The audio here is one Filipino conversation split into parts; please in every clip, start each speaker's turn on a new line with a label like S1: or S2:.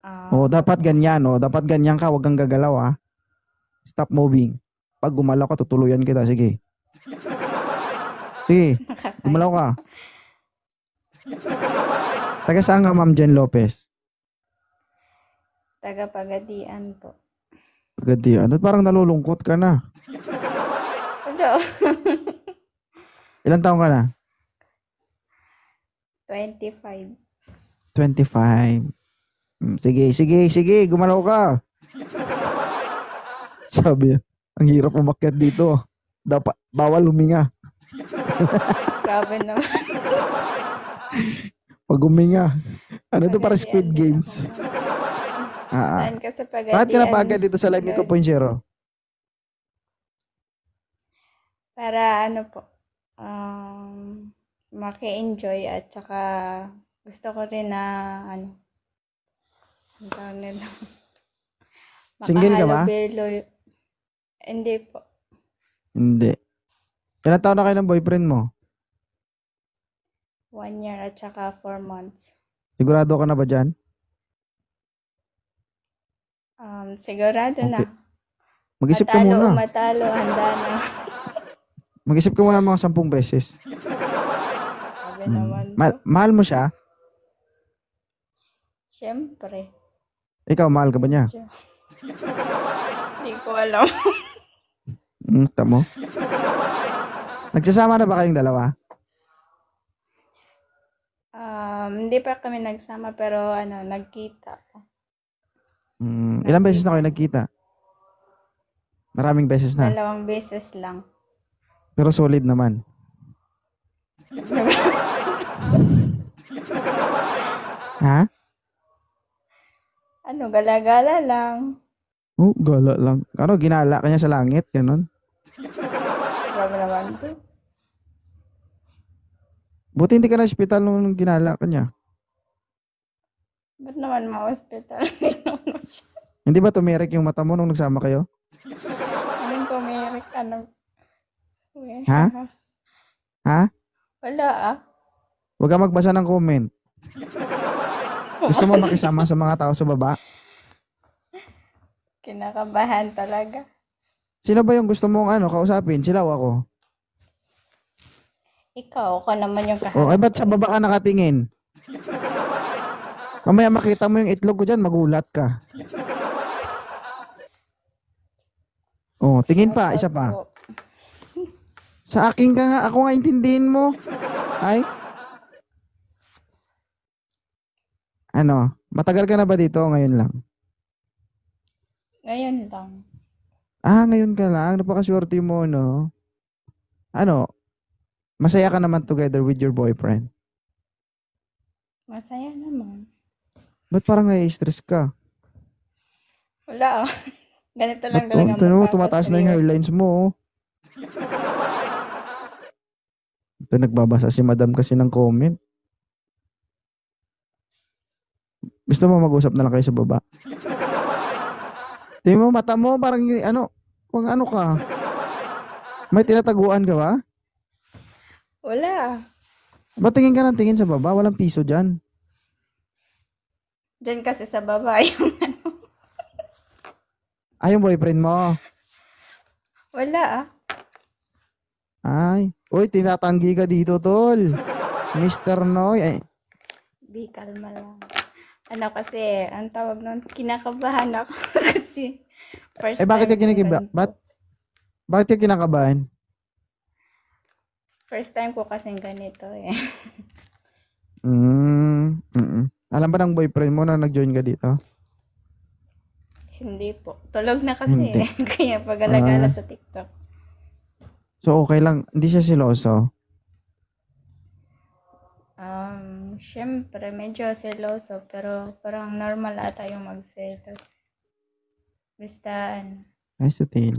S1: Oh, dapat
S2: Opo.
S1: ganyan, oh. Dapat ganyan ka, wag kang gagalaw, ah. Stop moving. Pag gumalaw ka, tutuluyan kita. Sige. Sige. Gumalaw ka.
S2: Nakakahiya.
S1: Taga saan ka, Ma'am Jen Lopez?
S2: Taga-Pagadian po.
S1: Agad ano, parang nalulungkot ka na.
S2: Hello.
S1: Ilan taong ka na?
S2: 25.
S1: 25. Sige, sige, sige. Gumalaw ka. Sabi niya, ang hirap umakyat dito. Dapat, bawal huminga.
S2: Grabe naman.
S1: Pag huminga. Ano to, para
S2: Pagadian
S1: Squid
S2: din ako,
S1: Games?
S2: ma'am.
S1: Ah, ah.
S2: Saan ka sa
S1: Bakit ka napaakyat
S2: Pagadian?
S1: dito sa Live Me
S2: Good.
S1: 2.0?
S2: Para ano po, maki-enjoy at saka gusto ko rin na ano, ang tawag nila,
S1: Single ka ba?
S2: makahalubilo. Hindi po.
S1: Hindi. Ilan taon na kayo ng boyfriend mo?
S2: 1 year at saka 4 months.
S1: Sigurado ka na ba dyan?
S2: Sigurado na.
S1: Okay. Mag-isip ka
S2: Matalo o
S1: muna.
S2: matalo, handa na.
S1: Mag-isip ka muna mga 10 beses.
S2: Sabi naman po.
S1: Mahal mo siya?
S2: Siyempre.
S1: Ikaw, mahal ka ba niya?
S2: Medyo. Hindi ko alam.
S1: Tamo. Nagsasama na ba kayong dalawa?
S2: Hindi pa kami nagsama pero ano, nagkita.
S1: Ilang beses na
S2: Nagkita.
S1: kayo nagkita? Maraming beses na.
S2: 2 beses lang.
S1: Pero solid naman. Ha?
S2: Ano, gala-gala lang.
S1: Oh, gala lang. Ano, ginala ka niya sa langit? Ganon.
S2: Grabe naman to.
S1: Buti hindi ka na hospital nung ginala ka niya.
S2: Ba't naman ma-hospital?
S1: Hindi ba tumirik yung mata mo nung nagsama kayo?
S2: Anong tumirik? Anong...
S1: Ha? Ha?
S2: Wala ah.
S1: Huwag ka magbasa ng comment. Gusto mo makisama sa mga tao sa baba?
S2: Kinakabahan talaga.
S1: Sino ba yung gusto mong kausapin? Sila o ako?
S2: Ikaw, ako naman yung
S1: O, ay
S2: kaharap
S1: ba't
S2: ko
S1: sa
S2: eh.
S1: baba ka nakatingin? Mamaya makita mo yung itlog ko dyan, magulat ka. Oh, tingin pa, isa
S2: Shoutout
S1: pa.
S2: po.
S1: Sa akin ka nga, ako nga intindihin mo. Ay? Ano? Matagal ka na ba dito o ngayon lang?
S2: Ngayon lang.
S1: Ah, ngayon ka lang. Napakaswerte mo, no? Ano? Masaya ka naman together with your boyfriend.
S2: Masaya naman.
S1: Ba't parang nai-stress ka?
S2: Wala ah. Ganito lang
S1: Ba't,
S2: talaga
S1: tumataas na yung
S2: magpapaseryoso.
S1: hairlines mo, oh. Ito, nagbabasa si madam kasi ng comment. Gusto mo mag-usap na lang kayo sa baba? Tingin mo, mata mo, parang kung ano ka. May tinataguan ka ba?
S2: Wala ah.
S1: Ba't tingin ka ng tingin sa baba? Walang piso dyan.
S2: Diyan kasi sa baba yung ano.
S1: Ay, yung boyfriend mo.
S2: Wala ah.
S1: Ay, uy, tinatanggi ka dito, tol. Mr. Noy. Ay,
S2: Be kalma lang. Ano kasi, ang tawag nun, kinakabahan ako kasi first
S1: bakit
S2: time
S1: ka
S2: kong
S1: kinikiba?
S2: ganito.
S1: Bakit ka kinakabahan?
S2: First time ko kasing ganito eh.
S1: Alam ba ng boyfriend mo na nag-join ka dito?
S2: Hindi po. Tulog na kasi
S1: Hindi.
S2: eh. Kaya pag-alagala
S1: Ah,
S2: sa TikTok.
S1: so okay lang. Hindi siya seloso.
S2: Syempre, medyo seloso, pero parang normal ata yung magselos. Basta,
S1: Ay, sa tail.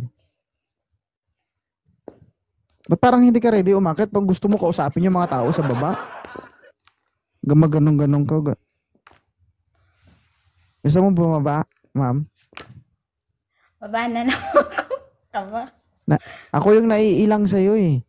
S1: Ba't parang hindi ka ready umakit pag gusto mo kausapin yung mga tao sa baba? Gamaganong-ganong ka. Gusto mo bumaba, ma'am?
S2: baba na lang ako. Kaba.
S1: Ako yung naiilang sa'yo eh.